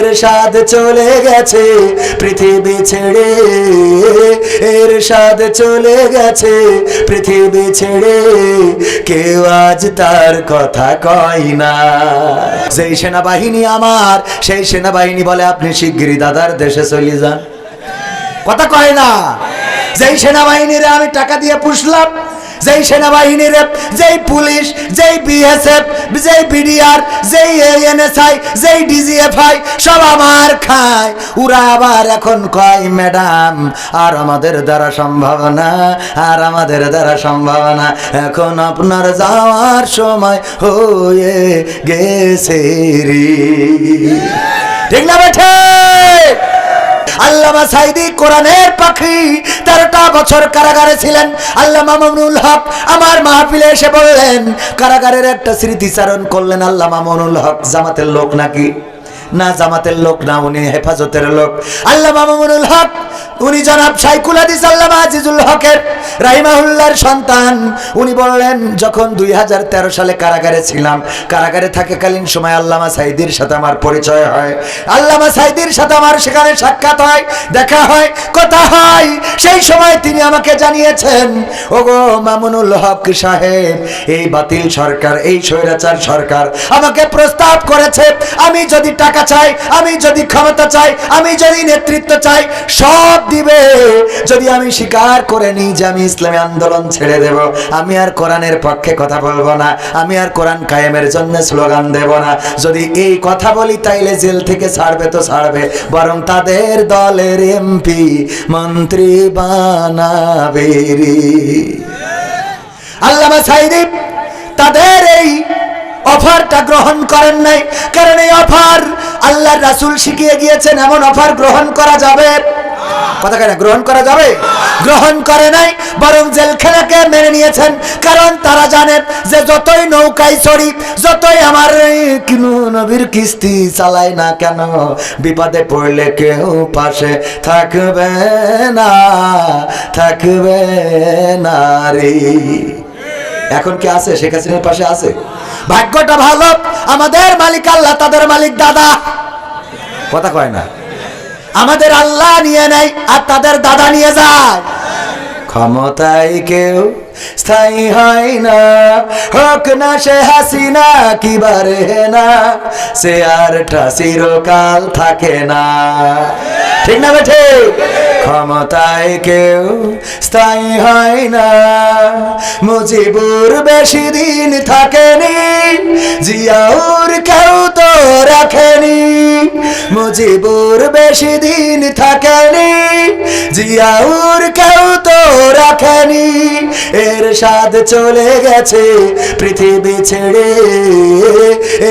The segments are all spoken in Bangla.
এরশাদ চলে গেছে পৃথিবী ছেড়ে, এরশাদ চলে গেছে পৃথিবী ছেড়ে, কেউ আজ তার কথা কয় না। যেই সেনাবাহিনী আমার, সেই সেনাবাহিনী বলে আপনি শিগগিরই দাদার দেশে চলে যান, কথা কয় না। যেই সেনাবাহিনীরে আমি টাকা দিয়ে পুষলাম, যেই সেনাবাহিনীর, যেই পুলিশ, যেই বিএসএফ, যেই বিডিআর, যেই এনএসআই, যেই ডিজিএফআই সব আমার খায়, ওরা আবার এখন কয় ম্যাডাম আর আমাদের দ্বারা সম্ভব না, আর আমাদের দ্বারা সম্ভব না, এখন আপনার যাওয়ার সময় হয়ে গেছে রে। ঠিক না বেঠে? আল্লামা সাঈদী কোরআনের পাখি 13টা বছর কারাগারে ছিলেন। আল্লামা মামুনুল হক আমার মাহফিলে এসে বললেন, কারাগারের একটা স্মৃতিচারণ করলেন। আল্লামা মামুনুল হক জামাতের লোক নাকি? না, জামাতের লোক না, উনি হেফাজতের লোক। আল্লামা মামুনুল হক উনি জনাব শাইখুল হাদিস আল্লামা আজিজুল হকের রাহিমাহুল্লাহর সন্তান। উনি বললেন, যখন 2013 সালে কারাগারে ছিলাম, কারাগারে থাকাকালীন সময় আল্লামা সাঈদীর সাথে আমার পরিচয় হয়, আল্লামা সাঈদীর সাথে আমার সেখানে সাক্ষাৎ হয়, দেখা হয়, কথা হয়। সেই সময় তিনি আমাকে জানিয়েছেন, ওগো মামুনুল হক সাহেব, এই বাতিল সরকার, এই স্বৈরাচার সরকার আমাকে প্রস্তাব করেছে, আমি যদি টাকা চাই, আমি যদি ক্ষমতা চাই, আমি যদি নেতৃত্ব চাই, সব দিবে, যদি আমি স্বীকার করে নিই যে আমি ইসলামী আন্দোলন ছেড়ে দেব, আমি আর কোরআনের পক্ষে কথা বলবো না, আমি আর কোরআন কায়েমের জন্য স্লোগান দেব না, যদি এই কথা বলি তাইলে জেল থেকে ছাড়বে তো ছাড়বে, বরং তাদের দলের এমপি মন্ত্রী বানাবে রে। আল্লামা সাঈদী তাদের এই অফারটা গ্রহণ করেন নাই, কারণ এই অফার আল্লাহর রাসূল শিখিয়ে গিয়েছেন এমন অফার গ্রহণ করা যাবে, কথা কেন গ্রহণ করা যাবে? গ্রহণ করে নাই, বরং জেলখানাকে মেনে নিয়েছেন। কারণ তারা জানেন যে যতই নৌকায় চড়ি, যতই আমার নবীর কিস্তি চালাই না কেন, বিপদে পড়লে কেউ পাশে থাকবে না, থাকবে না রে। এখন কি আছে? শেখ হাসিনার পাশে আছে? ভাগ্যটা ভালো, আমাদের মালিক আল্লাহ, তাদের মালিক দাদা, কথা কয় না। আমাদের আল্লাহ নিয়ে নেয় আর তাদের দাদা নিয়ে যায়। ক্ষমতায় কেউ স্থায়ী হয় না, হোক না সে হাসিনা কি বারে না, সে আরটা চিরকাল থাকে না, ঠিক না বেঠে? ক্ষমতায় কেউ স্থায়ী হয় না, মুজিবুর বেশি দিন থাকেনি, জিয়াউর কেউ তো রাখেনি, মুজিবুর বেশি দিন থাকেনি, জিয়াউর কেউ তো রাখেনি, এরশাদ চলে গেছে পৃথিবী ছেড়ে,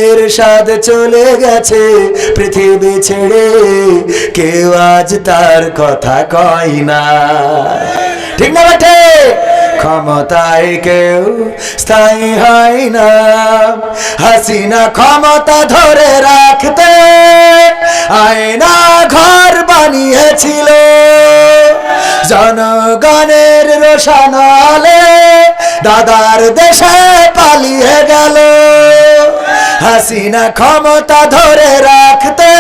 এরশাদ চলে গেছে পৃথিবী ছেড়ে, কেউ আজ তার কথা কয় না, ঠিক না বেঠে? ক্ষমতায় কেউ স্থায়ী হয় না, হাসিনা ক্ষমতা ধরে রাখতে আয়না ঘর বানিয়েছিল, জনগণের রোশনালে দাদার দেশে পালিয়ে গেল, হাসিনা ক্ষমতা ধরে রাখতে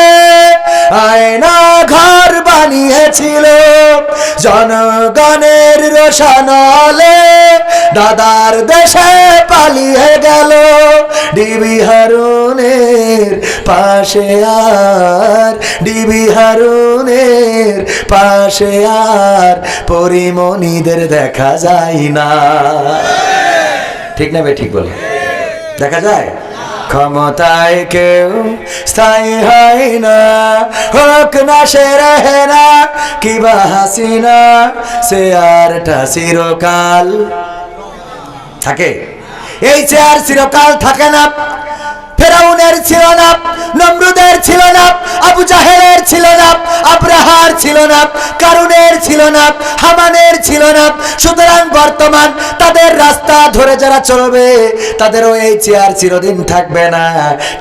আয়না ঘর বানিয়েছিল, জনগণের রোশনালে দাদার দেশে পালিয়ে গেল, ডিবি হারুনের পাশে আর, ডিবি হারুনের পাশে আর পরিমণিদের দেখা যায় না, ঠিক না? বে ঠিক বলে দেখা যায়? ক্ষমতায় কেউ স্থায়ী হয় না, হোক না সে রহে না কিবা হাসিনা, সে আরটা চিরকাল থাকে। এই চেয়ার চিরকাল থাকে না। ফেরাউনের ছিল না, নমরুদের ছিল না, আবু জাহেলের ছিল না, আব্রাহার ছিল না, কারুনের ছিল না, হামানের ছিল না। সুতরাং বর্তমান তাদের রাস্তা ধরে যারা চলবে তাদেরও এই চেয়ার চিরদিন থাকবে না,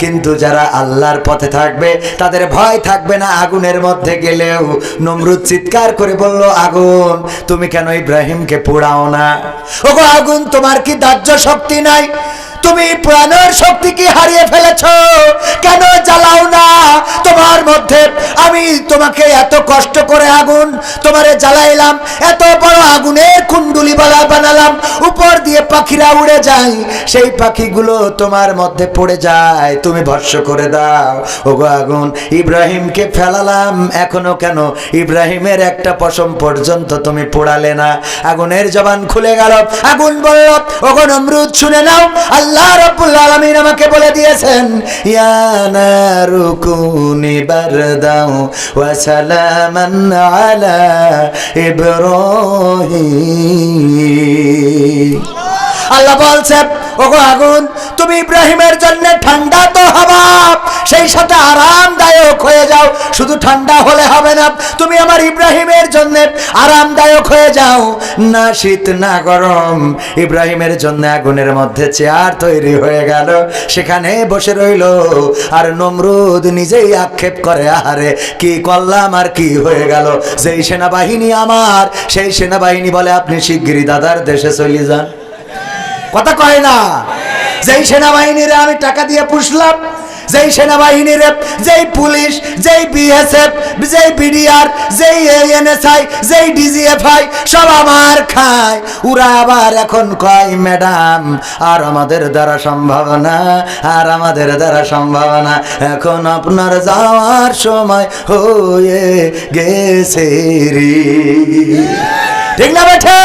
কিন্তু যারা আল্লাহর পথে থাকবে তাদের ভয় থাকবে না। আগুনের মধ্যে গেলেও নমরুদ চিৎকার করে বলল, আগুন তুমি কেন ইব্রাহিমকে পোড়াও না? ওগো আগুন, তোমার কি দাহ্য শক্তি নাই? তুমি প্রাণের শক্তি কি হারিয়ে ফেলেছো? কেন জ্বালাও না? তোমার মধ্যে আমি তোমাকে এত কষ্ট করে আগুন তোমারে জ্বালাইলাম, এত বড় আগুনের কুণ্ডুলি বানালাম, উপর দিয়ে পাখিরা উড়ে যায়, সেই পাখিগুলো তোমার মধ্যে পড়ে যায়, তুমি ভস্ম করে দাও। ওগো আগুন, ইব্রাহিমকে ফেলালাম, এখনো কেন ইব্রাহিমের একটা পশম পর্যন্ত তুমি পোড়ালে না? আগুনের জবান খুলে গেল। আগুন বলল, ওগো নমরুদ শুনে নাও, আল্লাহ রাব্বুল আলামিন আমাকে বলে দিয়েছেন, ইয়া নারু কুনি বারদাও ওয়া সালামান আলা ইব্রাহিম। আল্লাহ বলছেন, ওগো আগুন, তুমি ইব্রাহিমের জন্য ঠান্ডা তো হবা, সেই সাথে আরামদায়ক হয়ে যাও। শুধু ঠান্ডা হলে হবে না, তুমি আমার ইব্রাহিমের জন্য আরামদায়ক হয়ে যাও, না শীত না গরম। ইব্রাহিমের জন্য আগুনের মধ্যে চেয়ার তৈরি হয়ে গেল, সেখানে বসে রইল। আর নমরুদ নিজেই আক্ষেপ করে, আহারে কি করলাম আর কি হয়ে গেল। যেই সেনাবাহিনী আমার, সেই সেনাবাহিনী বলে আপনি শিগগিরই দাদার দেশে চলে যান। কথা কয় না? যেই সেনাবাহিনীরে আমি টাকা দিয়ে পুষলাম, যেই সেনাবাহিনীরে, যেই পুলিশ, যেই বিএসএফ, যেই বিডিআর, যেই এনএসআই, যেই ডিজিএফআই সব আমার খায়, ওরা আবার এখন কয় ম্যাডাম আর আমাদের দ্বারা সম্ভব না, আর আমাদের দ্বারা সম্ভব না, এখন আপনার যাওয়ার সময় হয়ে গেছে রে। ঠিক না বেঠে?